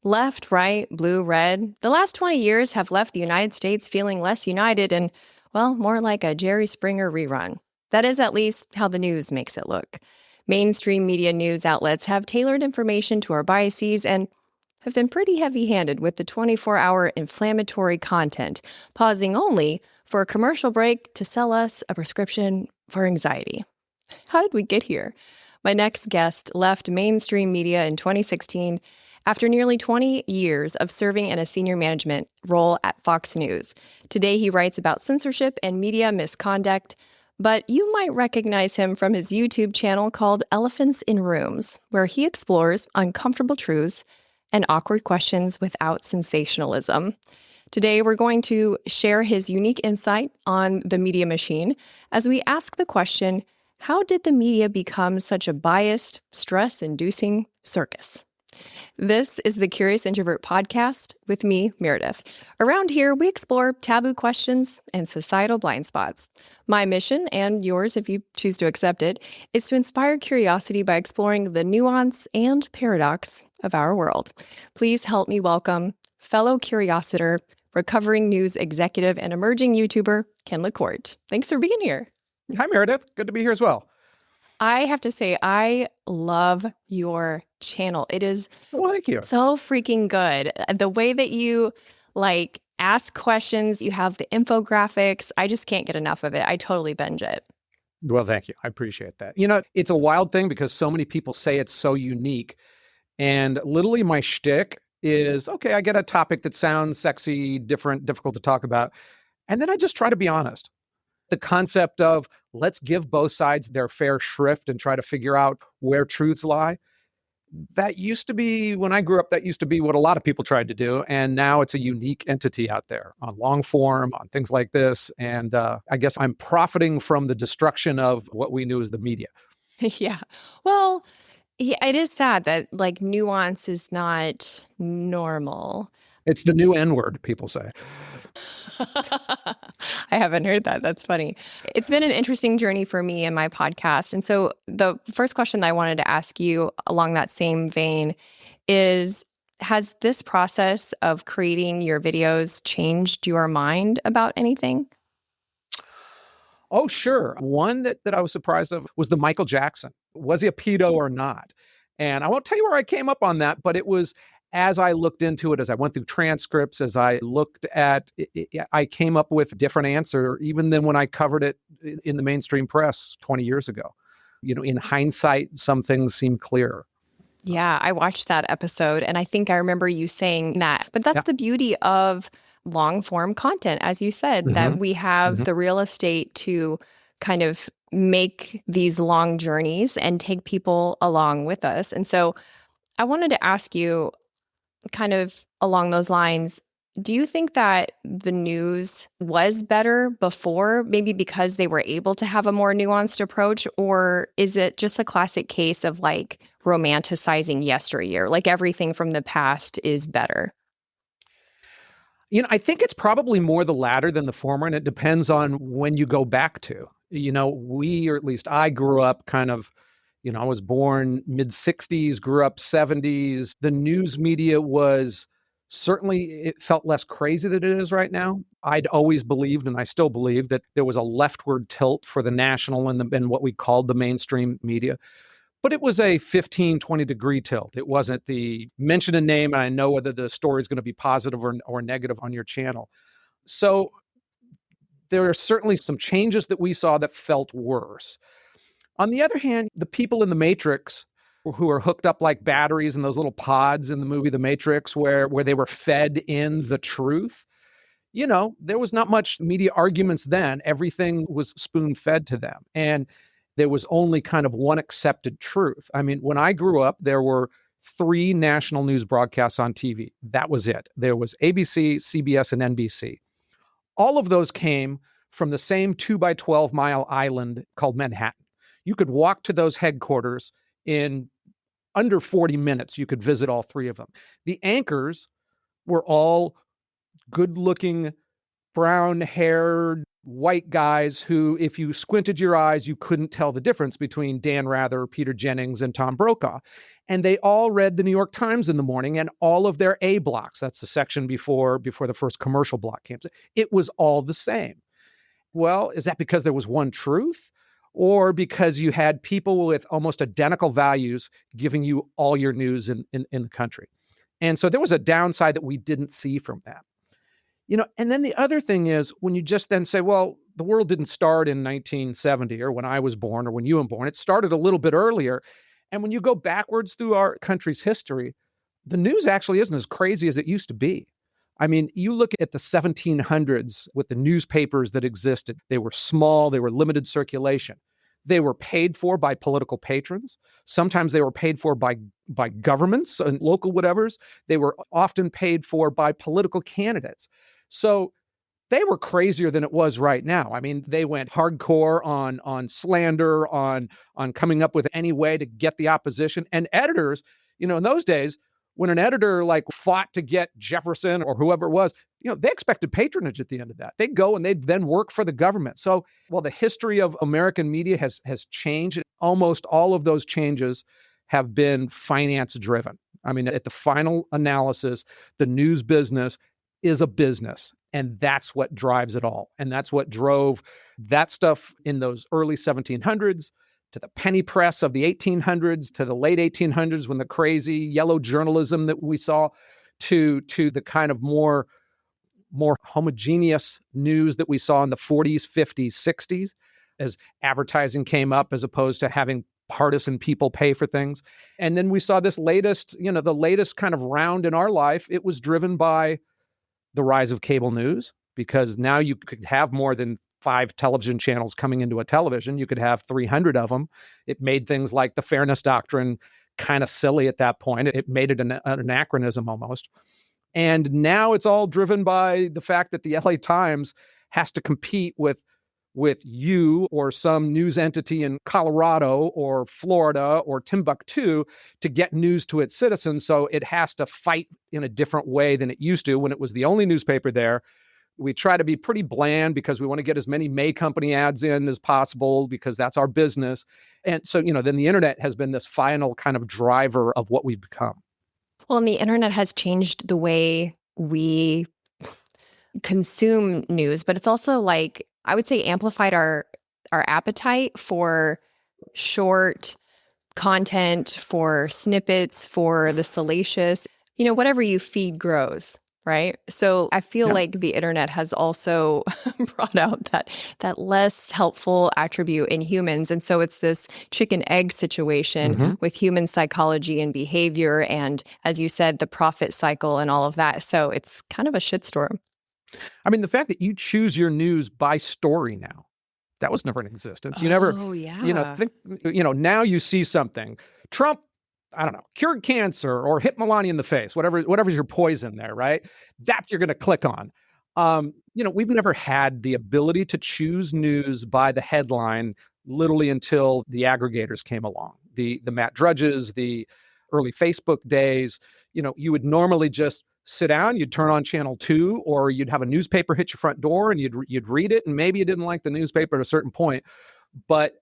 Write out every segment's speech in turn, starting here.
Left, right, blue, red. The last 20 years have left the United States feeling less united and, well, more like a Jerry Springer rerun. That is at least how the news makes it look. Mainstream media news outlets have tailored information to our biases and have been pretty heavy-handed with the 24-hour inflammatory content, pausing only for a commercial break to sell us a prescription for anxiety. How did we get here? My next guest left mainstream media in 2016 after nearly 20 years of serving in a senior management role at Fox News. Today, he writes about censorship and media misconduct, but you might recognize him from his YouTube channel called Elephants in Rooms, where he explores uncomfortable truths and awkward questions without sensationalism. Today, we're going to share his unique insight on the media machine as we ask the question, how did the media become such a biased, stress-inducing circus? This is the Curious Introvert podcast with me, Meredith. Around here, we explore taboo questions and societal blind spots. My mission, and yours if you choose to accept it, is to inspire curiosity by exploring the nuance and paradox of our world. Please help me welcome fellow curiositor, recovering news executive, and emerging YouTuber, Ken LaCorte. Thanks for being here. Hi, Meredith. Good to be here as well. I have to say, I love your channel. It is thank you. So freaking good. The way that you ask questions, you have the infographics. I just can't get enough of it. I totally binge it. Well, thank you. I appreciate that. It's a wild thing because so many people say it's so unique. And literally my shtick is, okay, I get a topic that sounds sexy, different, difficult to talk about. And then I just try to be honest. The concept of let's give both sides their fair shrift and try to figure out where truths lie. That used to be, when I grew up, that used to be what a lot of people tried to do. And now it's a unique entity out there on long form, on things like this. And I guess I'm profiting from the destruction of what we knew as the media. Yeah. Well, yeah, it is sad that nuance is not normal. It's the new N-word, people say. I haven't heard that. That's funny. It's been an interesting journey for me and my podcast. And so the first question that I wanted to ask you along that same vein is, has this process of creating your videos changed your mind about anything? Oh, sure. One that I was surprised of was the Michael Jackson. Was he a pedo or not? And I won't tell you where I came up on that, but it was as I looked into it, as I went through transcripts, as I looked at it, I came up with a different answer, even than when I covered it in the mainstream press 20 years ago. In hindsight, some things seem clearer. Yeah, I watched that episode, and I think I remember you saying that. But that's the beauty of long-form content, as you said, that we have the real estate to kind of make these long journeys and take people along with us. And so I wanted to ask you, kind of along those lines, do you think that the news was better before, maybe because they were able to have a more nuanced approach? Or is it just a classic case of romanticizing yesteryear, like everything from the past is better? I think it's probably more the latter than the former, and it depends on when you go back to. We, or at least I, grew up kind of, I was born mid-60s, grew up 70s. The news media was certainly, it felt less crazy than it is right now. I'd always believed, and I still believe, that there was a leftward tilt for the national and what we called the mainstream media. But it was a 15, 20-degree tilt. It wasn't the mention a name and I know whether the story is going to be positive or negative on your channel. So there are certainly some changes that we saw that felt worse. On the other hand, the people in the Matrix who are hooked up like batteries in those little pods in the movie The Matrix where they were fed in the truth, there was not much media arguments then. Everything was spoon-fed to them. And there was only kind of one accepted truth. I mean, when I grew up, there were 3 national news broadcasts on TV. That was it. There was ABC, CBS, and NBC. All of those came from the same 2-by-12-mile island called Manhattan. You could walk to those headquarters in under 40 minutes. You could visit all 3 of them. The anchors were all good-looking, brown-haired, white guys who, if you squinted your eyes, you couldn't tell the difference between Dan Rather, Peter Jennings, and Tom Brokaw. And they all read the New York Times in the morning and all of their A blocks. That's the section before the first commercial block came. It was all the same. Well, is that because there was one truth, or because you had people with almost identical values giving you all your news in the country? And so there was a downside that we didn't see from that. And then the other thing is when you just then say, well, the world didn't start in 1970 or when I was born or when you were born. It started a little bit earlier. And when you go backwards through our country's history, the news actually isn't as crazy as it used to be. I mean, you look at the 1700s with the newspapers that existed. They were small, they were limited circulation. They were paid for by political patrons. Sometimes they were paid for by governments and local whatevers. They were often paid for by political candidates. So they were crazier than it was right now. I mean, they went hardcore on slander, on coming up with any way to get the opposition. And editors, in those days, when an editor fought to get Jefferson or whoever it was, they expected patronage at the end of that. They'd go and they'd then work for the government. So while the history of American media has changed, almost all of those changes have been finance driven. I mean, at the final analysis, the news business is a business, and that's what drives it all. And that's what drove that stuff in those early 1700s, to the penny press of the 1800s, to the late 1800s when the crazy yellow journalism that we saw, to the kind of more homogeneous news that we saw in the 40s, 50s, 60s, as advertising came up as opposed to having partisan people pay for things. And then we saw this latest, the latest kind of round in our life. It was driven by the rise of cable news, because now you could have more than 5 television channels coming into a television. You could have 300 of them. It made things like the Fairness Doctrine kind of silly at that point. It made it an anachronism almost. And now it's all driven by the fact that the LA Times has to compete with you or some news entity in Colorado or Florida or Timbuktu to get news to its citizens. So it has to fight in a different way than it used to when it was the only newspaper there. We try to be pretty bland because we want to get as many May Company ads in as possible because that's our business. And so, then the internet has been this final kind of driver of what we've become. Well, and the internet has changed the way we consume news, but it's also I would say amplified our appetite for short content, for snippets, for the salacious. Whatever you feed grows, right? So I feel like the internet has also brought out that less helpful attribute in humans. And so it's this chicken egg situation with human psychology and behavior. And as you said, the profit cycle and all of that. So it's kind of a shitstorm. I mean, the fact that you choose your news by story now, that was never in existence. You never, now you see something. Trump, I don't know, cured cancer or hit Melania in the face, whatever's your poison there, right? That you're going to click on. We've never had the ability to choose news by the headline literally until the aggregators came along. The Matt Drudges, the early Facebook days, you would normally just sit down, you'd turn on channel 2, or you'd have a newspaper hit your front door and you'd read it. And maybe you didn't like the newspaper at a certain point, but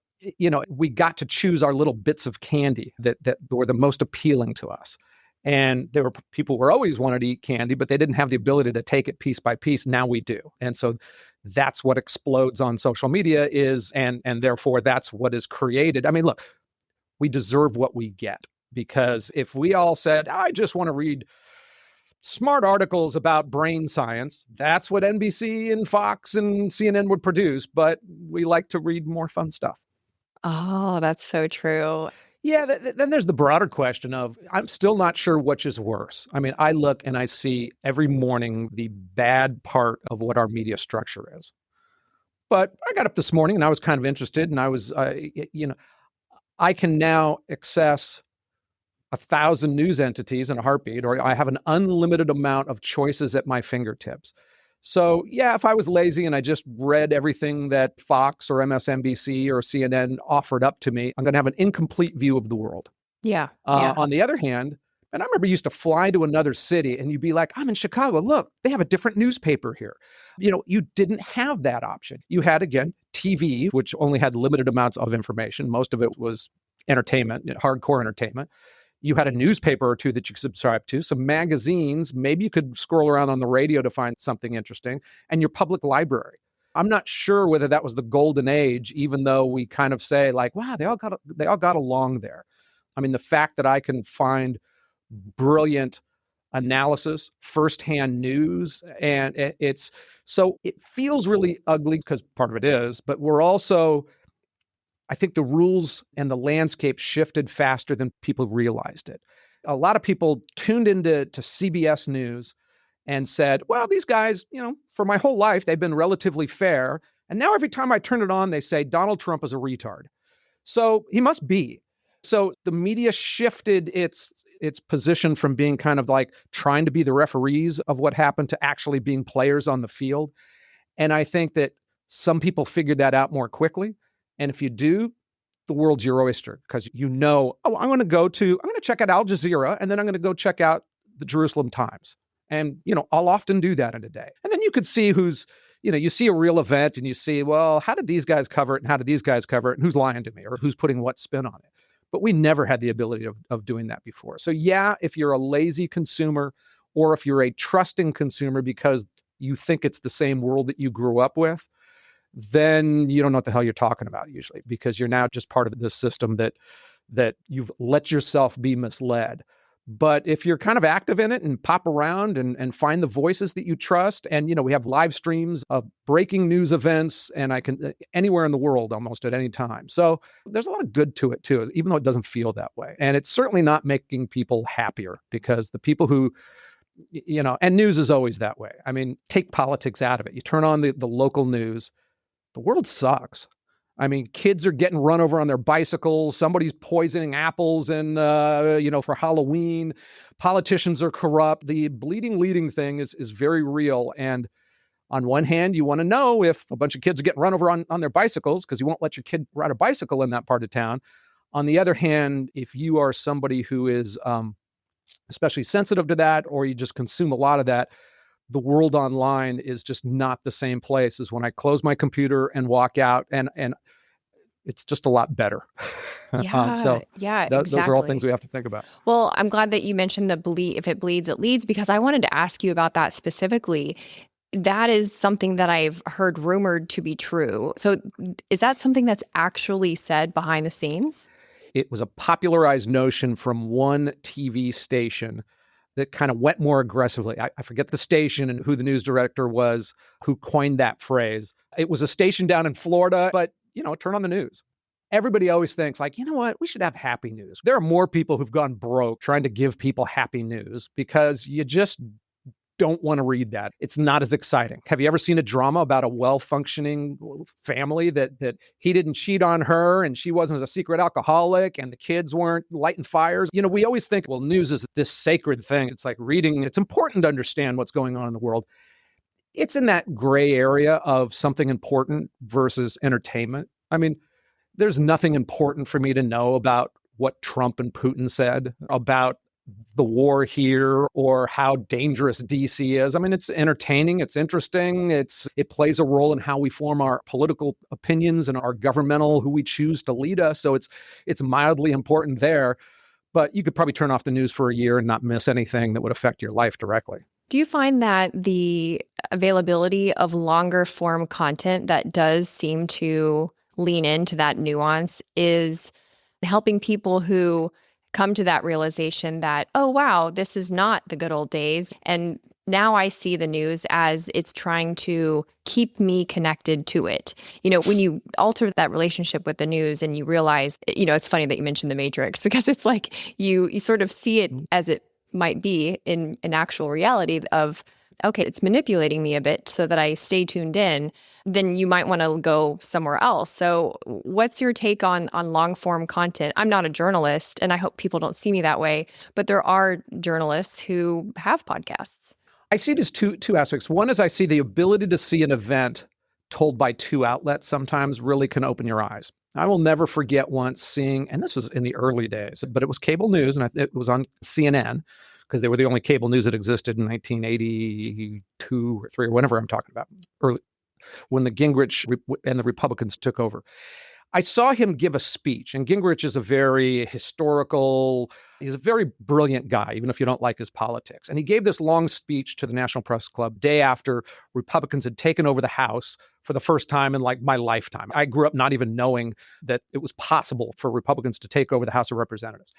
we got to choose our little bits of candy that were the most appealing to us. And there were people who always wanted to eat candy, but they didn't have the ability to take it piece by piece. Now we do. And so that's what explodes on social media is, and therefore that's what is created. I mean, look, we deserve what we get, because if we all said, I just want to read smart articles about brain science, that's what NBC and Fox and CNN would produce, but we like to read more fun stuff. Oh, that's so true. Yeah, then there's the broader question of, I'm still not sure which is worse. I mean, I look and I see every morning the bad part of what our media structure is. But I got up this morning and I was kind of interested, and I was, I can now access 1,000 news entities in a heartbeat, or I have an unlimited amount of choices at my fingertips. So yeah, if I was lazy and I just read everything that Fox or MSNBC or CNN offered up to me, I'm going to have an incomplete view of the world. Yeah. On the other hand, and I remember you used to fly to another city and you'd be like, I'm in Chicago. Look, they have a different newspaper here. You didn't have that option. You had, again, TV, which only had limited amounts of information. Most of it was entertainment, hardcore entertainment. You had a newspaper or two that you could subscribe to, some magazines, maybe you could scroll around on the radio to find something interesting, and your public library. I'm not sure whether that was the golden age, even though we kind of say like, wow, they all got along there. I mean, the fact that I can find brilliant analysis, firsthand news, and it feels really ugly because part of it is, but we're also, I think the rules and the landscape shifted faster than people realized it. A lot of people tuned into CBS News and said, well, these guys, for my whole life, they've been relatively fair. And now every time I turn it on, they say Donald Trump is a retard. So he must be. So the media shifted its position from being kind of like trying to be the referees of what happened to actually being players on the field. And I think that some people figured that out more quickly. And if you do, the world's your oyster because I'm going to check out Al Jazeera, and then I'm going to go check out the Jerusalem Times. And, I'll often do that in a day. And then you could see you see a real event and you see, well, how did these guys cover it? And how did these guys cover it? And who's lying to me or who's putting what spin on it? But we never had the ability of doing that before. So yeah, if you're a lazy consumer or if you're a trusting consumer because you think it's the same world that you grew up with, then you don't know what the hell you're talking about usually because you're now just part of this system that you've let yourself be misled. But if you're kind of active in it and pop around and find the voices that you trust, and we have live streams of breaking news events, and I can anywhere in the world almost at any time. So there's a lot of good to it too, even though it doesn't feel that way. And it's certainly not making people happier because the people who, and news is always that way. I mean, take politics out of it. You turn on the local news, the world sucks. I mean, kids are getting run over on their bicycles. Somebody's poisoning apples and, for Halloween. Politicians are corrupt. The bleeding leading thing is very real. And on one hand, you want to know if a bunch of kids are getting run over on their bicycles because you won't let your kid ride a bicycle in that part of town. On the other hand, if you are somebody who is especially sensitive to that, or you just consume a lot of that, the world online is just not the same place as when I close my computer and walk out, and it's just a lot better. Yeah, exactly. Those are all things we have to think about. Well, I'm glad that you mentioned if it bleeds, it leads, because I wanted to ask you about that specifically. That is something that I've heard rumored to be true. So is that something that's actually said behind the scenes? It was a popularized notion from one TV station that kind of went more aggressively. I forget the station and who the news director was who coined that phrase. It was a station down in Florida, but, turn on the news. Everybody always thinks like, you know what, we should have happy news. There are more people who've gone broke trying to give people happy news because you just don't want to read that. It's not as exciting. Have you ever seen a drama about a well-functioning family that he didn't cheat on her and she wasn't a secret alcoholic and the kids weren't lighting fires? We always think, well, news is this sacred thing. It's like reading. It's important to understand what's going on in the world. It's in that gray area of something important versus entertainment. I mean, there's nothing important for me to know about what Trump and Putin said about the war here or how dangerous DC is. I mean, it's entertaining, it's interesting, it plays a role in how we form our political opinions and our governmental, who we choose to lead us. So it's mildly important there, but you could probably turn off the news for a year and not miss anything that would affect your life directly. Do you find that the availability of longer form content that does seem to lean into that nuance is helping people who come to that realization that, oh, wow, this is not the good old days. And now I see the news as it's trying to keep me connected to it. When you alter that relationship with the news and you realize, it's funny that you mentioned the Matrix, because it's like you sort of see it as it might be in actual reality of, okay, it's manipulating me a bit so that I stay tuned in, then you might want to go somewhere else. So what's your take on long form content? I'm not a journalist, and I hope people don't see me that way, but there are journalists who have podcasts. I see it as two aspects. One is I see the ability to see an event told by two outlets sometimes really can open your eyes. I will never forget once seeing, and this was in the early days, but it was cable news, and it was on CNN, because they were the only cable news that existed in 1982 or 3 or whenever I'm talking about, early, when the Gingrich and the Republicans took over. I saw him give a speech, and Gingrich is he's a very brilliant guy, even if you don't like his politics. And he gave this long speech to the National Press Club day after Republicans had taken over the House for the first time in like my lifetime. I grew up not even knowing that it was possible for Republicans to take over the House of Representatives.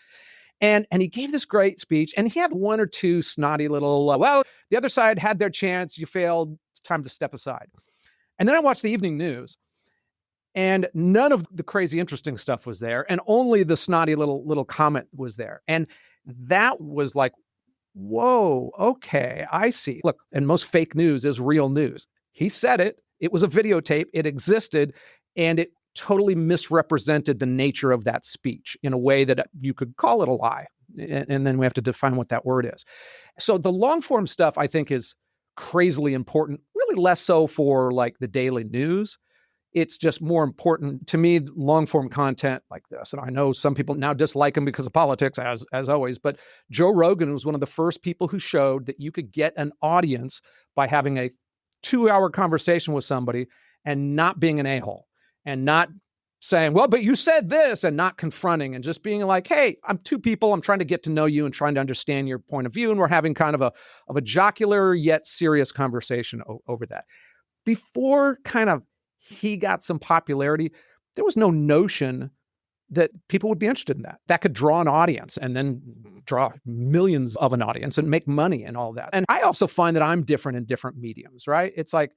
And he gave this great speech, and he had one or two snotty little, well, the other side had their chance, you failed, it's time to step aside. And then I watched the evening news, and none of the crazy interesting stuff was there, and only the snotty little comment was there. And that was like, whoa, okay, I see. Look, and most fake news is real news. He said it. It was a videotape. It existed, and it totally misrepresented the nature of that speech in a way that you could call it a lie. And then we have to define what that word is. So the long form stuff, I think, is crazily important, really less so for like the daily news. It's just more important to me, long form content like this. And I know some people now dislike him because of politics, as always, but Joe Rogan was one of the first people who showed that you could get an audience by having a 2-hour conversation with somebody and not being an a-hole and not saying, well, but you said this, and not confronting and just being like, hey, I'm two people. I'm trying to get to know you and trying to understand your point of view. And we're having kind of a jocular yet serious conversation over that. Before kind of he got some popularity, there was no notion that people would be interested in that. That could draw an audience and then draw millions of an audience and make money and all that. And I also find that I'm different in different mediums, right? It's like,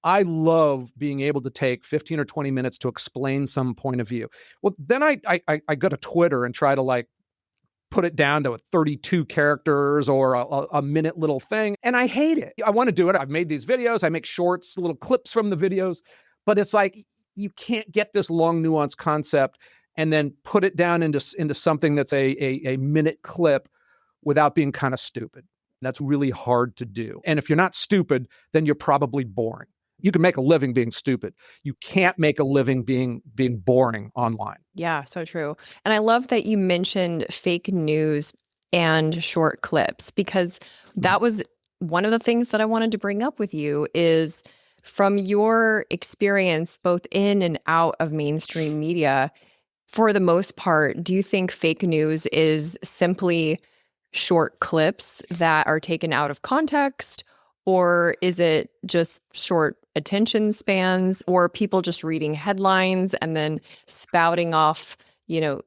I love being able to take 15 or 20 minutes to explain some point of view. Well, then I go to Twitter and try to like put it down to 32 characters or a minute little thing. And I hate it. I want to do it. I've made these videos. I make shorts, little clips from the videos. But it's like, you can't get this long nuanced concept and then put it down into something that's a minute clip without being kind of stupid. That's really hard to do. And if you're not stupid, then you're probably boring. You can make a living being stupid. You can't make a living being boring online. Yeah, so true. And I love that you mentioned fake news and short clips, because that was one of the things that I wanted to bring up with you is from your experience, both in and out of mainstream media, for the most part, do you think fake news is simply short clips that are taken out of context? Or is it just short attention spans, or people just reading headlines and then spouting off,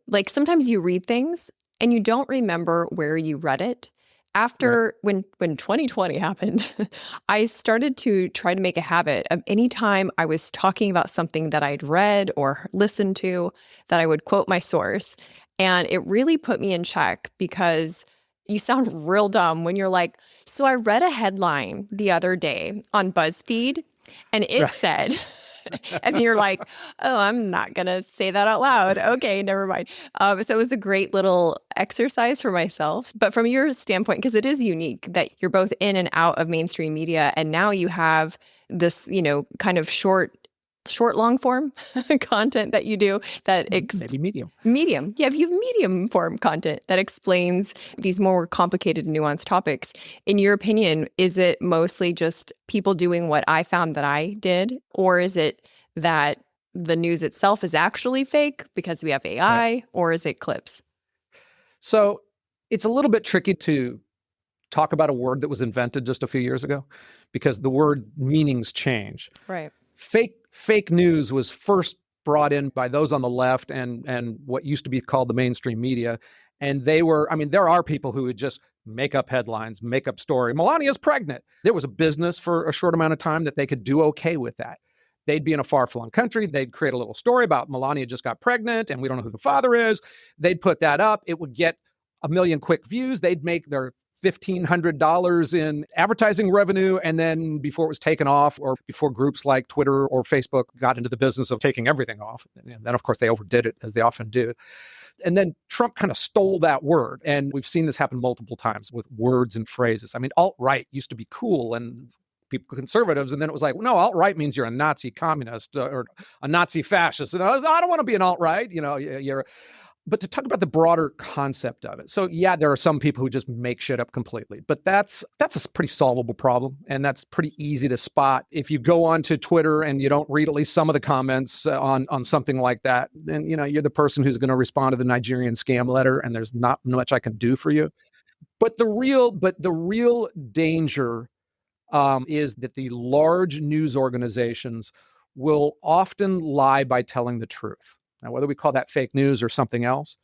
like sometimes you read things and you don't remember where you read it. After when 2020 happened, I started to try to make a habit of anytime I was talking about something that I'd read or listened to, that I would quote my source. And it really put me in check, because you sound real dumb when you're like, so I read a headline the other day on BuzzFeed and it said, and you're like, oh, I'm not going to say that out loud. Okay, never mind. So it was a great little exercise for myself. But from your standpoint, because it is unique that you're both in and out of mainstream media, and now you have this, kind of short long form content that you do that maybe medium. Yeah, if you have medium form content that explains these more complicated, nuanced topics. In your opinion, is it mostly just people doing what I found that I did, or is it that the news itself is actually fake because we have AI, or is it clips? So it's a little bit tricky to talk about a word that was invented just a few years ago, because the word meanings change. Right. Fake news was first brought in by those on the left and what used to be called the mainstream media. And there are people who would just make up headlines, make up story. Melania's pregnant. There was a business for a short amount of time that they could do okay with that. They'd be in a far-flung country. They'd create a little story about Melania just got pregnant and we don't know who the father is. They'd put that up. It would get 1 million quick views. They'd make their $1,500 in advertising revenue. And then before it was taken off, or before groups like Twitter or Facebook got into the business of taking everything off, and then of course they overdid it, as they often do. And then Trump kind of stole that word. And we've seen this happen multiple times with words and phrases. I mean, alt-right used to be cool and people conservatives. And then it was like, well, no, alt-right means you're a Nazi communist or a Nazi fascist. And I don't want to be an alt-right. But to talk about the broader concept of it. So yeah, there are some people who just make shit up completely, but that's a pretty solvable problem. And that's pretty easy to spot. If you go onto Twitter and you don't read at least some of the comments on something like that, then, you're the person who's going to respond to the Nigerian scam letter, and there's not much I can do for you. But the real danger is that the large news organizations will often lie by telling the truth. Now, whether we call that fake news or something else,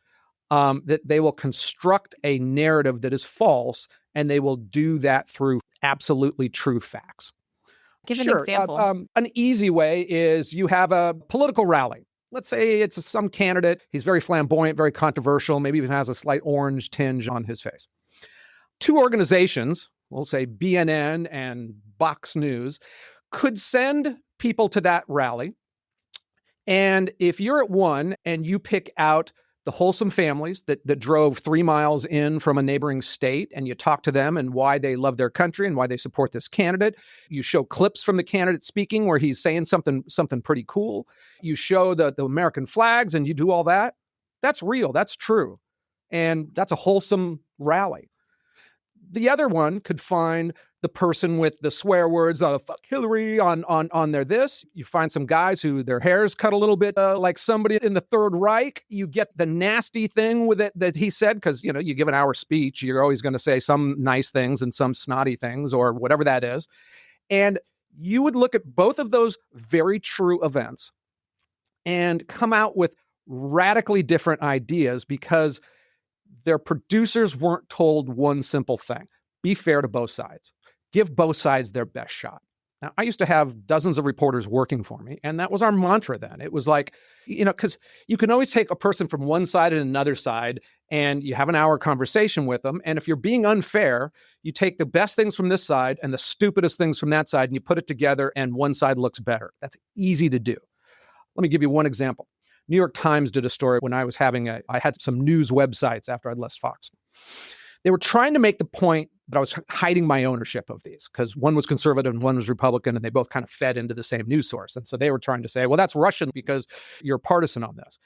that they will construct a narrative that is false, and they will do that through absolutely true facts. Give an example. An easy way is you have a political rally. Let's say it's some candidate. He's very flamboyant, very controversial, maybe even has a slight orange tinge on his face. Two organizations, we'll say BNN and Fox News, could send people to that rally. And if you're at one and you pick out the wholesome families that drove 3 miles in from a neighboring state, and you talk to them and why they love their country and why they support this candidate, you show clips from the candidate speaking where he's saying something pretty cool. You show the American flags and you do all that. That's real. That's true. And that's a wholesome rally. The other one could find the person with the swear words, fuck Hillary on their this. You find some guys who their hair's cut a little bit like somebody in the Third Reich. You get the nasty thing with it that he said, because, you give an hour speech, you're always going to say some nice things and some snotty things or whatever that is. And you would look at both of those very true events and come out with radically different ideas because their producers weren't told one simple thing: be fair to both sides. Give both sides their best shot. Now, I used to have dozens of reporters working for me, and that was our mantra then. It was like, because you can always take a person from one side and another side, and you have an hour conversation with them. And if you're being unfair, you take the best things from this side and the stupidest things from that side, and you put it together, and one side looks better. That's easy to do. Let me give you one example. New York Times did a story when I was I had some news websites after I'd left Fox. They were trying to make the point that I was hiding my ownership of these because one was conservative and one was Republican, and they both kind of fed into the same news source. And so they were trying to say, well, that's Russian because you're partisan on this.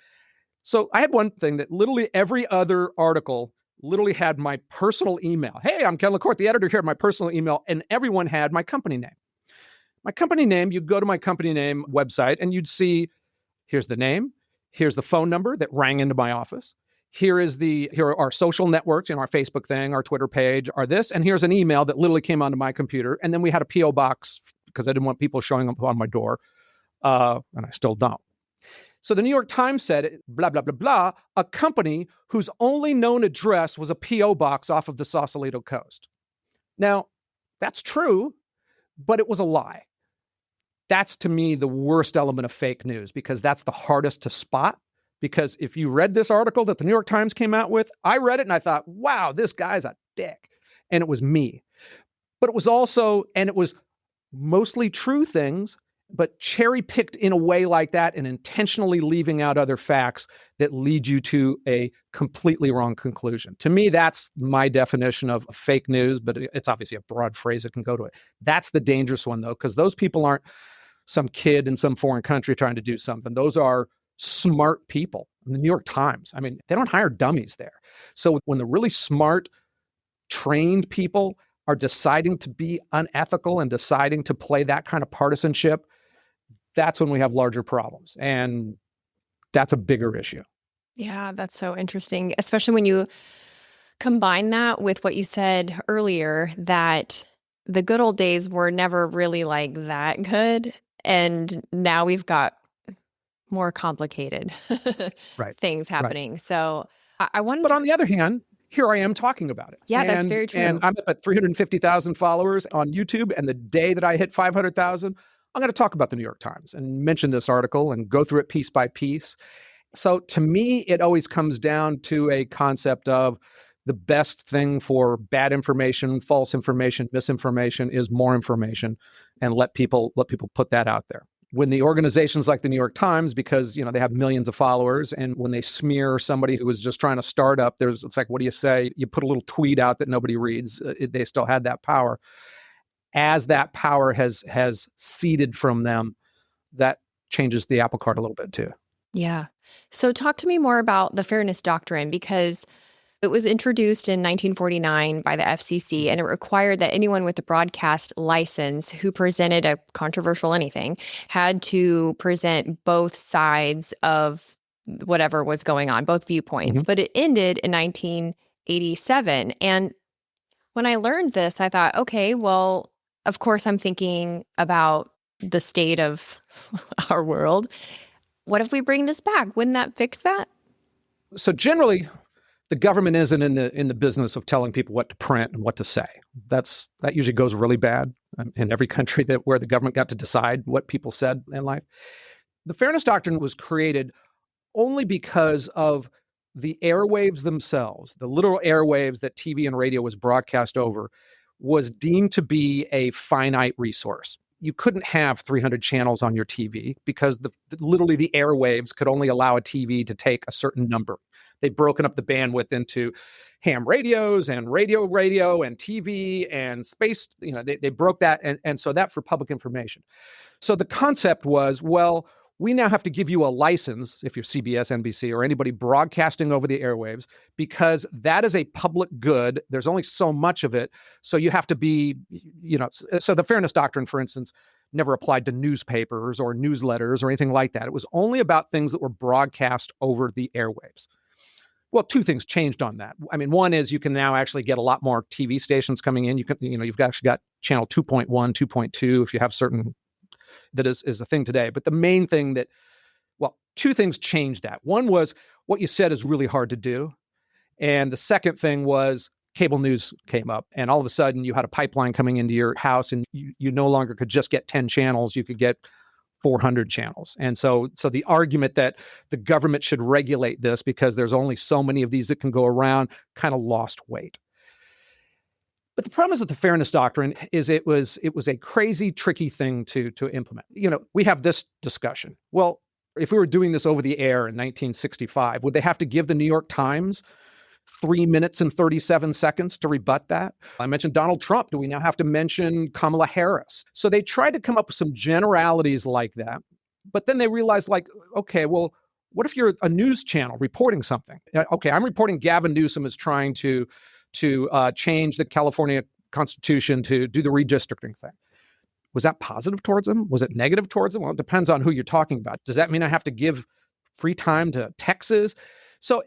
So I had one thing that literally every other article literally had my personal email. Hey, I'm Ken LaCorte, the editor here, my personal email, and everyone had my company name. My company name, you go to my company name website and you'd see, here's the name. Here's the phone number that rang into my office. Here are our social networks, our Facebook thing, our Twitter page, our this, and here's an email that literally came onto my computer. And then we had a P.O. box because I didn't want people showing up on my door, and I still don't. So the New York Times said, blah, blah, blah, blah, a company whose only known address was a P.O. box off of the Sausalito coast. Now, that's true, but it was a lie. That's, to me, the worst element of fake news because that's the hardest to spot. Because if you read this article that the New York Times came out with, I read it and I thought, wow, this guy's a dick. And it was me. But it was mostly true things, but cherry picked in a way like that and intentionally leaving out other facts that lead you to a completely wrong conclusion. To me, that's my definition of fake news, but it's obviously a broad phrase that can go to it. That's the dangerous one, though, because those people aren't some kid in some foreign country trying to do something. Those are smart people. The New York Times, they don't hire dummies there. So when the really smart, trained people are deciding to be unethical and deciding to play that kind of partisanship, that's when we have larger problems. And that's a bigger issue. Yeah, that's so interesting, especially when you combine that with what you said earlier, that the good old days were never really like that good. And now we've got more complicated things happening. Right. So I wanted But on the other hand, here I am talking about it. Yeah, that's very true. And I'm up at 350,000 followers on YouTube. And the day that I hit 500,000, I'm going to talk about the New York Times and mention this article and go through it piece by piece. So to me, it always comes down to a concept of the best thing for bad information, false information, misinformation is more information, and let people put that out there. When the organizations like the New York Times, because they have millions of followers, and when they smear somebody who was just trying to start up, it's like, what do you say? You put a little tweet out that nobody reads. They still had that power. As that power has ceded from them, that changes the apple cart a little bit too. Yeah. So talk to me more about the fairness doctrine, because it was introduced in 1949 by the FCC, and it required that anyone with a broadcast license who presented a controversial anything had to present both sides of whatever was going on, both viewpoints. Mhm. But it ended in 1987. And when I learned this, I thought, okay, well, of course, I'm thinking about the state of our world. What if we bring this back? Wouldn't that fix that? So generally, the government isn't in the business of telling people what to print and what to say. That usually goes really bad in every country where the government got to decide what people said in life. The Fairness Doctrine was created only because of the airwaves themselves, the literal airwaves that TV and radio was broadcast over, was deemed to be a finite resource. You couldn't have 300 channels on your TV because literally the airwaves could only allow a TV to take a certain number. They'd broken up the bandwidth into ham radios and radio and TV and space. They broke that. And so that for public information. So the concept was, well, we now have to give you a license if you're CBS, NBC, or anybody broadcasting over the airwaves, because that is a public good. There's only so much of it. So you have to be, so the Fairness Doctrine, for instance, never applied to newspapers or newsletters or anything like that. It was only about things that were broadcast over the airwaves. Well, two things changed on that. I mean, one is you can now actually get a lot more TV stations coming in. You've actually got channel 2.1, 2.2 if you have certain. That is a thing today. But the main thing two things changed that. One was what you said is really hard to do. And the second thing was cable news came up. And all of a sudden you had a pipeline coming into your house, and you no longer could just get 10 channels. You could get 400 channels. And so the argument that the government should regulate this because there's only so many of these that can go around kind of lost weight. But the problem is with the Fairness Doctrine is it was a crazy, tricky thing to implement. We have this discussion. Well, if we were doing this over the air in 1965, would they have to give the New York Times 3 minutes and 37 seconds to rebut that? I mentioned Donald Trump. Do we now have to mention Kamala Harris? So they tried to come up with some generalities like that. But then they realized, okay, well, what if you're a news channel reporting something? Okay, I'm reporting Gavin Newsom is trying to change the California Constitution to do the redistricting thing. Was that positive towards them? Was it negative towards them? Well, it depends on who you're talking about. Does that mean I have to give free time to Texas? So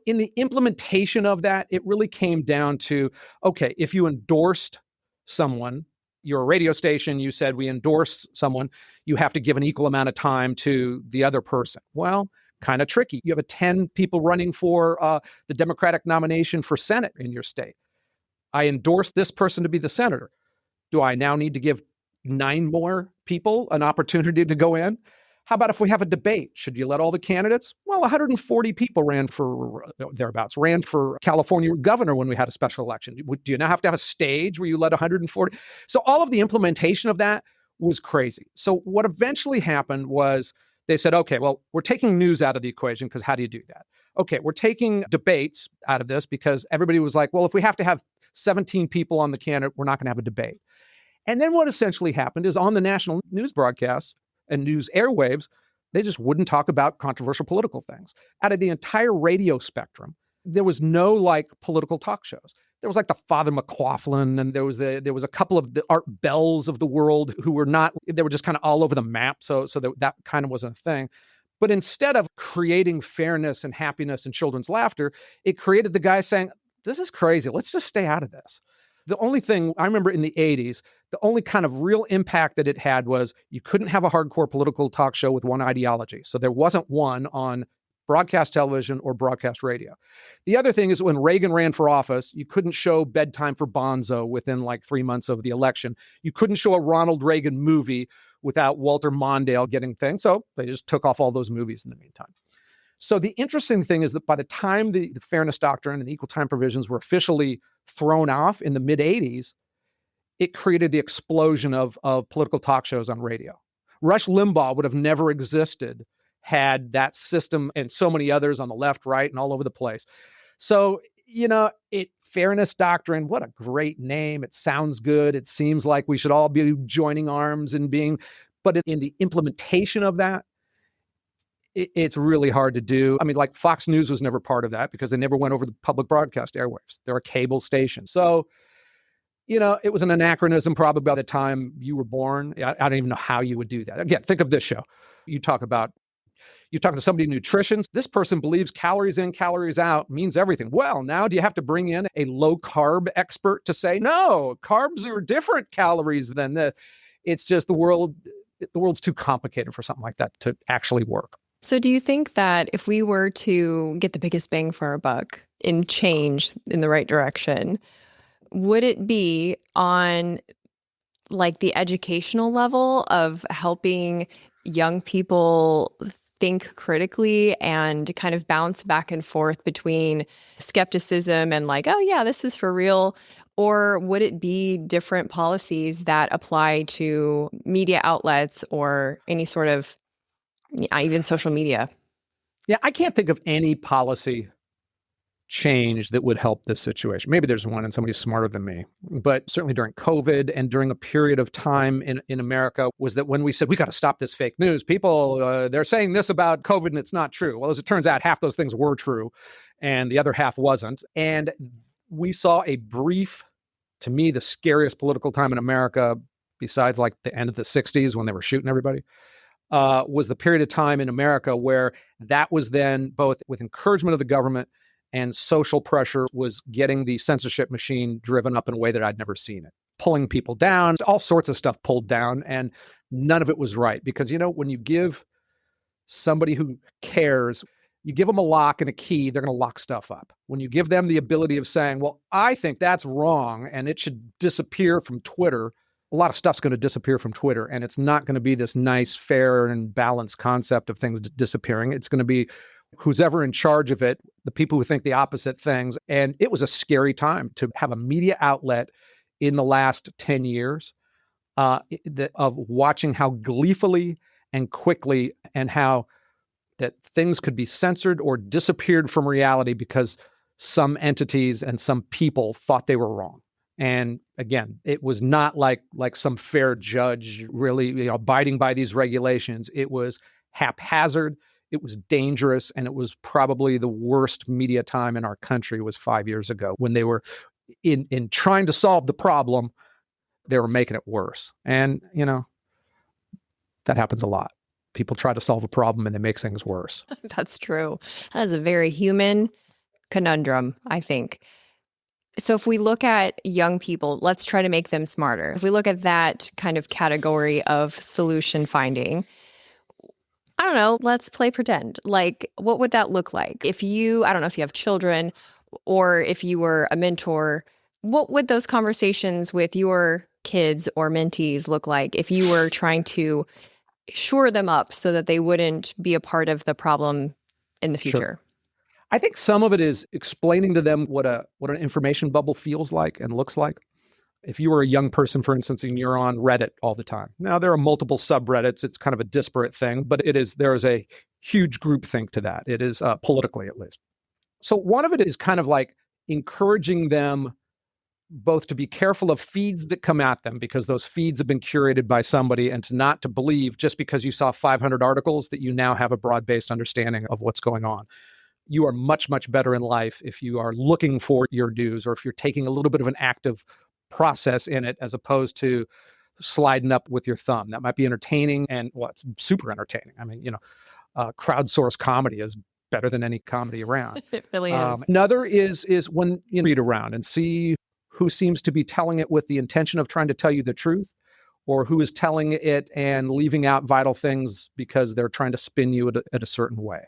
in the implementation of that, it really came down to, okay, if you endorsed someone, you're a radio station, you said we endorse someone, you have to give an equal amount of time to the other person. Well, kind of tricky. You have 10 people running for the Democratic nomination for Senate in your state. I endorse this person to be the senator. Do I now need to give 9 more people an opportunity to go in? How about if we have a debate? Should you let all the candidates? Well, 140 people ran for California governor when we had a special election. Do you now have to have a stage where you let 140? So all of the implementation of that was crazy. So what eventually happened was they said, okay, well, we're taking news out of the equation because how do you do that? Okay, we're taking debates out of this because everybody was like, well, if we have to have 17 people on the candidate, we're not going to have a debate. And then what essentially happened is on the national news broadcasts and news airwaves, they just wouldn't talk about controversial political things. Out of the entire radio spectrum, there was no political talk shows. There was the Father McLaughlin, and there was a couple of the Art Bells of the world who were not, they were just kind of all over the map. So that kind of wasn't a thing. But instead of creating fairness and happiness and children's laughter, it created the guy saying, this is crazy. Let's just stay out of this. The only thing I remember in the 80s, the only kind of real impact that it had was you couldn't have a hardcore political talk show with one ideology. So there wasn't one on broadcast television or broadcast radio. The other thing is when Reagan ran for office, you couldn't show Bedtime for Bonzo within 3 months of the election. You couldn't show a Ronald Reagan movie without Walter Mondale getting things. So they just took off all those movies in the meantime. So the interesting thing is that by the time the Fairness Doctrine and the equal time provisions were officially thrown off in the mid-'80s, it created the explosion of political talk shows on radio. Rush Limbaugh would have never existed had that system and so many others on the left, right, and all over the place. So, Fairness Doctrine, what a great name. It sounds good. It seems like we should all be joining arms and but in the implementation of that, it's really hard to do. I mean, like Fox News was never part of that because they never went over the public broadcast airwaves. They're a cable station. So, it was an anachronism probably by the time you were born. I don't even know how you would do that. Again, think of this show. You talk to somebody in nutrition. This person believes calories in, calories out means everything. Well, now do you have to bring in a low carb expert to say, no, carbs are different calories than this? It's just the world's too complicated for something like that to actually work. So do you think that if we were to get the biggest bang for our buck in change in the right direction, would it be on like the educational level of helping young people think critically and kind of bounce back and forth between skepticism and like, oh yeah, this is for real? Or would it be different policies that apply to media outlets or any sort of even social media? Yeah, I can't think of any policy change that would help this situation. Maybe there's one and somebody's smarter than me. But certainly during COVID and during a period of time in America was that when we said, we got to stop this fake news, people, they're saying this about COVID and it's not true. Well, as it turns out, half those things were true and the other half wasn't. And we saw a brief, to me, the scariest political time in America, besides like the end of the 60s when they were shooting everybody, was the period of time in America where that was then both with encouragement of the government and social pressure was getting the censorship machine driven up in a way that I'd never seen it. Pulling people down, all sorts of stuff pulled down, and none of it was right. Because, when you give somebody who cares, you give them a lock and a key, they're going to lock stuff up. When you give them the ability of saying, well, I think that's wrong and it should disappear from Twitter, a lot of stuff's going to disappear from Twitter. And it's not going to be this nice, fair, and balanced concept of things disappearing. It's going to be who's ever in charge of it, the people who think the opposite things. And it was a scary time to have a media outlet in the last 10 years of watching how gleefully and quickly and how that things could be censored or disappeared from reality because some entities and some people thought they were wrong. And again, it was not like some fair judge really abiding by these regulations. It was haphazard. It was dangerous, and it was probably the worst media time in our country was 5 years ago when they were in trying to solve the problem, they were making it worse. And, that happens a lot. People try to solve a problem and they make things worse. That's true. That is a very human conundrum, I think. So if we look at young people, let's try to make them smarter. If we look at that kind of category of solution finding, I don't know, let's play pretend. Like, what would that look like? I don't know if you have children or if you were a mentor, what would those conversations with your kids or mentees look like if you were trying to shore them up so that they wouldn't be a part of the problem in the future? Sure. I think some of it is explaining to them what an information bubble feels like and looks like. If you were a young person, for instance, and you're on Reddit all the time. Now, there are multiple subreddits. It's kind of a disparate thing, but there is a huge groupthink to that. It is politically, at least. So one of it is kind of like encouraging them both to be careful of feeds that come at them because those feeds have been curated by somebody, and to believe just because you saw 500 articles that you now have a broad-based understanding of what's going on. You are much, much better in life if you are looking for your news or if you're taking a little bit of an active process in it as opposed to sliding up with your thumb. That might be entertaining and it's super entertaining. I mean, crowdsourced comedy is better than any comedy around. It really is. Another is when you read around and see who seems to be telling it with the intention of trying to tell you the truth or who is telling it and leaving out vital things because they're trying to spin you at a certain way.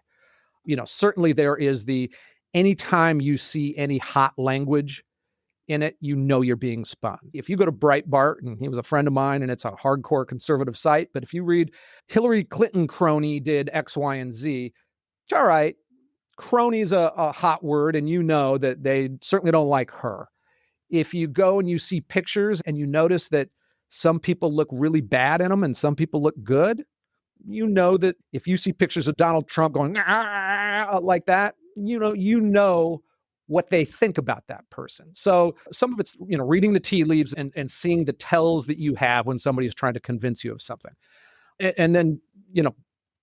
Certainly there is anytime you see any hot language in it, you're being spun. If you go to Breitbart, and he was a friend of mine, and it's a hardcore conservative site, but if you read Hillary Clinton crony did X, Y, and Z, it's all right. Crony's a hot word, and that they certainly don't like her. If you go and you see pictures and you notice that some people look really bad in them and some people look good, that if you see pictures of Donald Trump going like that, you know what they think about that person. So some of it's, reading the tea leaves and seeing the tells that you have when somebody is trying to convince you of something. And then,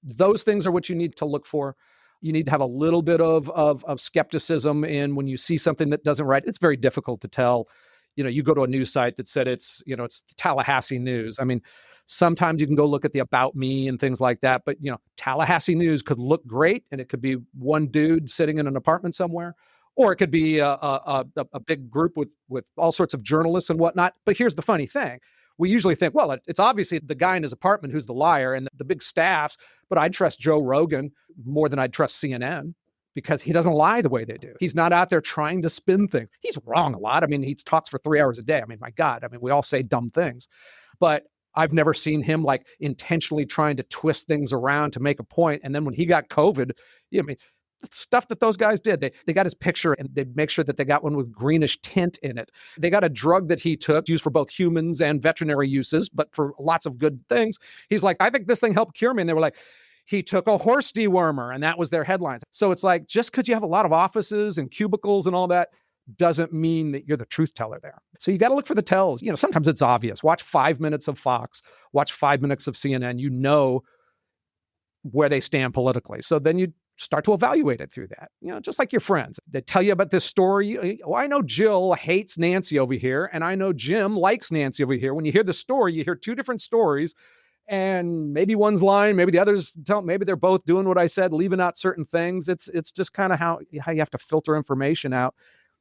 Those things are what you need to look for. You need to have a little bit of skepticism in when you see something that doesn't right. It's very difficult to tell. You go to a news site that said it's Tallahassee News. I mean, sometimes you can go look at the About Me and things like that, but Tallahassee News could look great, and it could be one dude sitting in an apartment somewhere, or it could be a big group with all sorts of journalists and whatnot. But here's the funny thing. We usually think, well, it's obviously the guy in his apartment who's the liar and the big staffs, but I'd trust Joe Rogan more than I'd trust CNN because he doesn't lie the way they do. He's not out there trying to spin things. He's wrong a lot. I mean, he talks for 3 hours a day. I mean, my God, we all say dumb things, but I've never seen him like intentionally trying to twist things around to make a point. And then when he got COVID, the stuff that those guys did, they got his picture and they make sure that they got one with greenish tint in it. They got a drug that he took used for both humans and veterinary uses, but for lots of good things. He's like, I think this thing helped cure me. And they were like, he took a horse dewormer, and that was their headlines. So it's like, just because you have a lot of offices and cubicles and all that doesn't mean that you're the truth teller there. So you got to look for the tells. Sometimes it's obvious. Watch 5 minutes of Fox, watch 5 minutes of CNN, where they stand politically. So then you start to evaluate it through that, just like your friends. They tell you about this story. I know Jill hates Nancy over here, and I know Jim likes Nancy over here. When you hear the story, you hear two different stories, and maybe one's lying, maybe the other's maybe they're both doing what I said, leaving out certain things. It's just kind of how you have to filter information out.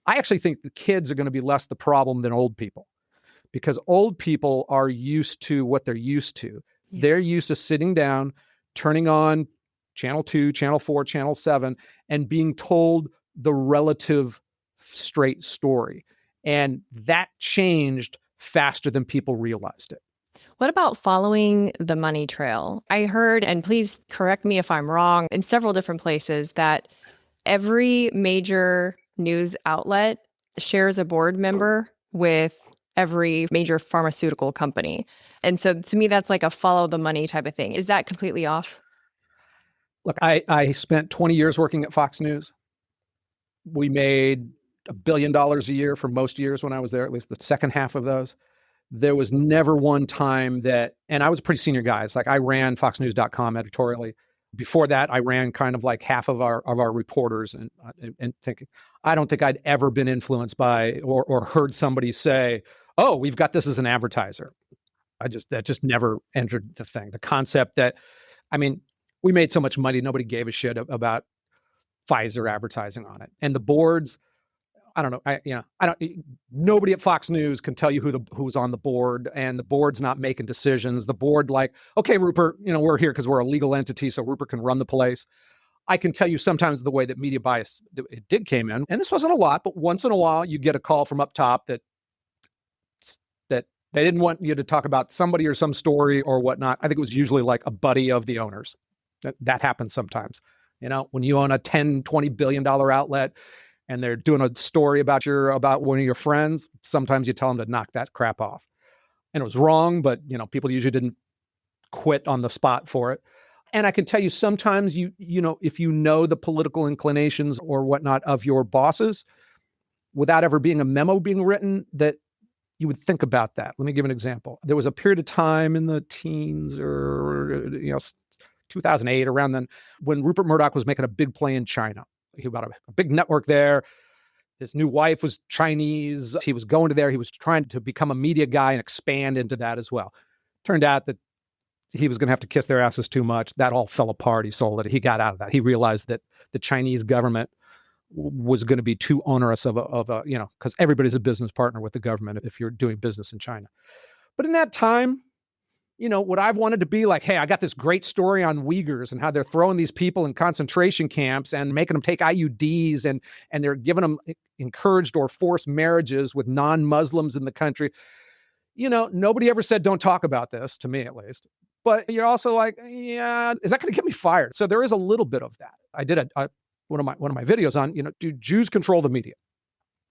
I actually think the kids are going to be less the problem than old people, because old people are used to what they're used to. Yeah. They're used to sitting down, turning on Channel 2, Channel 4, Channel 7, and being told the relative straight story. And that changed faster than people realized it. What about following the money trail? I heard, and please correct me if I'm wrong, in several different places that every major news outlet shares a board member with every major pharmaceutical company. And so to me, that's like a follow the money type of thing. Is that completely off? Look, I spent 20 years working at Fox News. We made $1 billion a year for most years when I was there, at least the second half of those. There was never one time that, and I was a pretty senior guy. It's like I ran foxnews.com editorially. Before that, I ran kind of like half of our reporters and thinking, I don't think I'd ever been influenced by or heard somebody say, oh, we've got this as an advertiser. That just never entered the thing. The concept that, we made so much money, nobody gave a shit about Pfizer advertising on it. And the boards, I don't know. Nobody at Fox News can tell you who's on the board, and the board's not making decisions. The board okay, Rupert, we're here because we're a legal entity, so Rupert can run the place. I can tell you sometimes the way that media bias it came in, and this wasn't a lot, but once in a while you get a call from up top that they didn't want you to talk about somebody or some story or whatnot. I think it was usually like a buddy of the owners. That happens sometimes. When you own a $10, $20 billion outlet and they're doing a story about one of your friends, sometimes you tell them to knock that crap off. And it was wrong, but people usually didn't quit on the spot for it. And I can tell you sometimes if you know the political inclinations or whatnot of your bosses, without ever being a memo being written, that you would think about that. Let me give an example. There was a period of time in the teens or 2008, around then, when Rupert Murdoch was making a big play in China. He got a big network there. His new wife was Chinese. He was going to there. He was trying to become a media guy and expand into that as well. Turned out that he was going to have to kiss their asses too much. That all fell apart. He sold it. He got out of that. He realized that the Chinese government was going to be too onerous of a because everybody's a business partner with the government if you're doing business in China. But in that time, what I've wanted to be like, hey, I got this great story on Uyghurs and how they're throwing these people in concentration camps and making them take IUDs and they're giving them encouraged or forced marriages with non-Muslims in the country. Nobody ever said, don't talk about this, to me at least. But you're also like, yeah, is that going to get me fired? So there is a little bit of that. I did one of my videos on, do Jews control the media?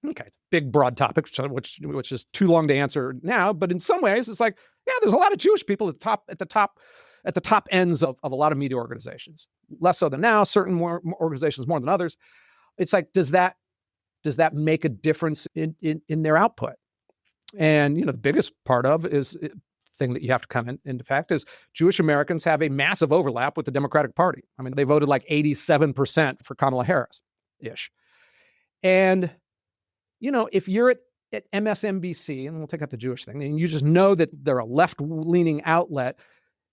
Okay, it's a big, broad topic, which is too long to answer now. But in some ways, it's like, yeah, there's a lot of Jewish people at the top ends of a lot of media organizations. Less so than now, certain more organizations more than others. It's like, does that make a difference in their output? And the biggest part of is thing that you have to come into fact is Jewish Americans have a massive overlap with the Democratic Party. I mean, they voted like 87% for Kamala Harris-ish. And, if you're at MSNBC, and we'll take out the Jewish thing, and you just know that they're a left-leaning outlet,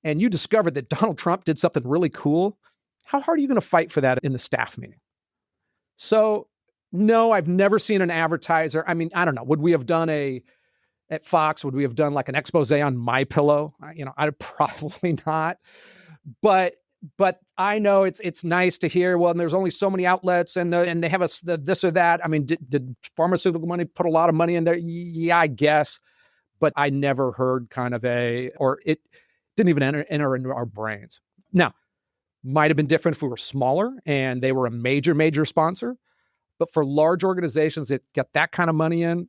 and you discovered that Donald Trump did something really cool, how hard are you going to fight for that in the staff meeting? So, no, I've never seen an advertiser. I mean, I don't know. Would we have done at Fox, would we have done like an expose on MyPillow? I'd probably not. But I know it's nice to hear, well, and there's only so many outlets and they have this or that. I mean, did pharmaceutical money put a lot of money in there? Yeah, I guess. But I never heard or it didn't even enter into our brains. Now, might have been different if we were smaller and they were a major sponsor. But for large organizations that get that kind of money in,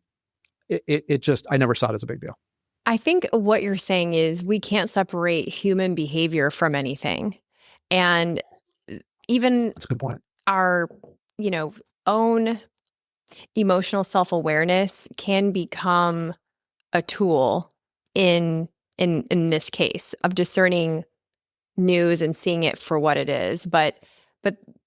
I never saw it as a big deal. I think what you're saying is we can't separate human behavior from anything. And even That's a good point. Our, own emotional self-awareness can become a tool in this case of discerning news and seeing it for what it is. But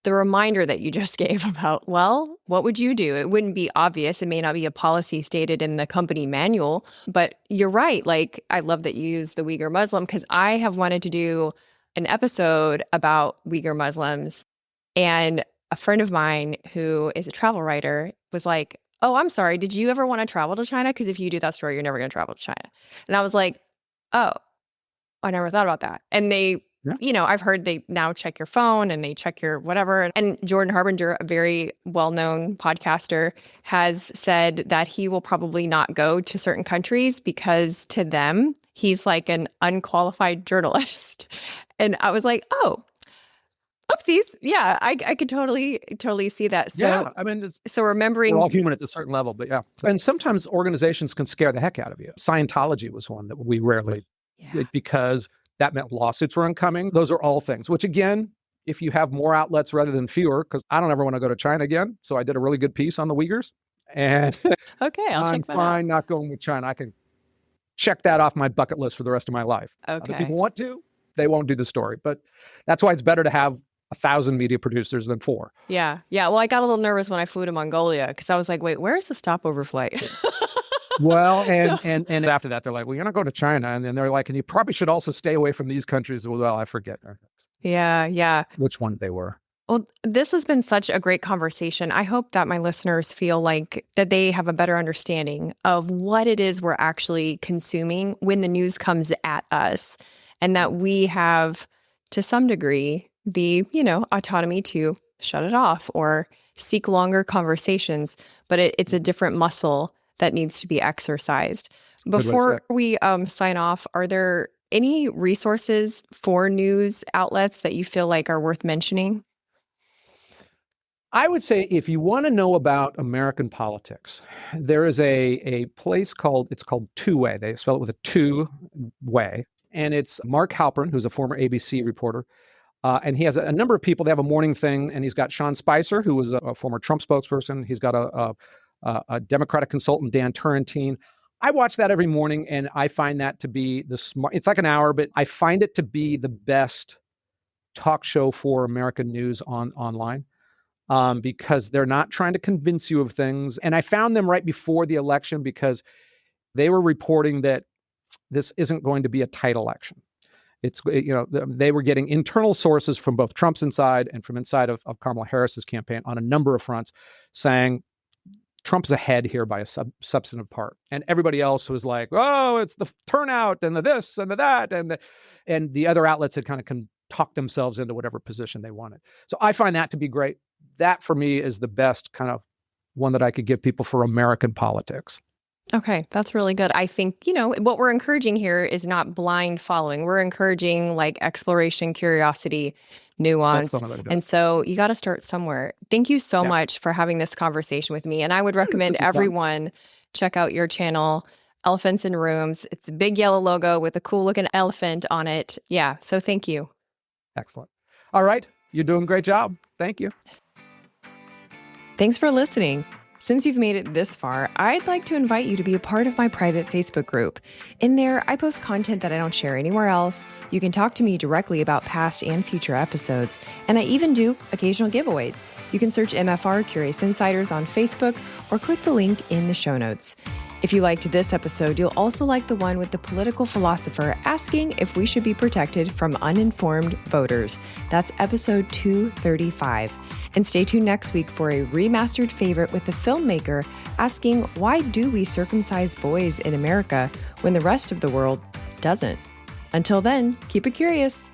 the reminder that you just gave about, well, what would you do? It wouldn't be obvious. It may not be a policy stated in the company manual, but you're right. Like, I love that you use the Uyghur Muslim because I have wanted to do an episode about Uyghur Muslims. And a friend of mine who is a travel writer was like, oh, I'm sorry. Did you ever want to travel to China? Because if you do that story, you're never going to travel to China. And I was like, oh, I never thought about that. And they, I've heard they now check your phone and they check your whatever. And Jordan Harbinger, a very well-known podcaster, has said that he will probably not go to certain countries because to them, he's like an unqualified journalist. And I was like, oh, oopsies. Yeah, I could totally see that. So, yeah, I mean, so remembering we're all human at a certain level, but yeah. And sometimes organizations can scare the heck out of you. Scientology was one that we rarely, because that meant lawsuits were incoming. Those are all things, which again, if you have more outlets rather than fewer, because I don't ever want to go to China again. So I did a really good piece on the Uyghurs. And okay, I'll check that out. I'm fine not going with China. I can check that off my bucket list for the rest of my life. Okay. Other people want to, they won't do the story. But that's why it's better to have 1,000 media producers than 4. Yeah. Well, I got a little nervous when I flew to Mongolia because I was like, wait, where's the stopover flight? Well, and after that, they're like, well, you're not going to China. And then they're like, and you probably should also stay away from these countries. Well, I forget. Yeah. Which ones they were. Well, this has been such a great conversation. I hope that my listeners feel like that they have a better understanding of what it is we're actually consuming when the news comes at us, and that we have, to some degree, the, autonomy to shut it off or seek longer conversations. But it's a different muscle that needs to be exercised. Before we sign off, are there any resources for news outlets that you feel like are worth mentioning? I would say if you want to know about American politics, there is a place called Two-Way. They spell it with a two-way. And it's Mark Halperin, who's a former ABC reporter. And he has a number of people. They have a morning thing, and he's got Sean Spicer, who was a former Trump spokesperson. He's got a Democratic consultant, Dan Turrentine. I watch that every morning, and I find that to be it's like an hour, but I find it to be the best talk show for American news online. Because they're not trying to convince you of things. And I found them right before the election because they were reporting that this isn't going to be a tight election. They were getting internal sources from both Trump's inside and from inside of Kamala Harris's campaign on a number of fronts saying Trump's ahead here by a substantive part. And everybody else was like, oh, it's the turnout and the this and the that. And the other outlets had kind of talk themselves into whatever position they wanted. So I find that to be great. That for me is the best kind of one that I could give people for American politics. Okay, that's really good. I think, what we're encouraging here is not blind following. We're encouraging like exploration, curiosity, nuance. And so you got to start somewhere. Thank you so much for having this conversation with me. And I would recommend everyone check out your channel, Elephants in Rooms. It's a big yellow logo with a cool looking elephant on it. Yeah, so thank you. Excellent. All right, you're doing a great job. Thank you. Thanks for listening. Since you've made it this far, I'd like to invite you to be a part of my private Facebook group. In there, I post content that I don't share anywhere else. You can talk to me directly about past and future episodes, and I even do occasional giveaways. You can search MFR Curious Insiders on Facebook or click the link in the show notes. If you liked this episode, you'll also like the one with the political philosopher asking if we should be protected from uninformed voters. That's episode 235. And stay tuned next week for a remastered favorite with the filmmaker asking, why do we circumcise boys in America when the rest of the world doesn't? Until then, keep it curious.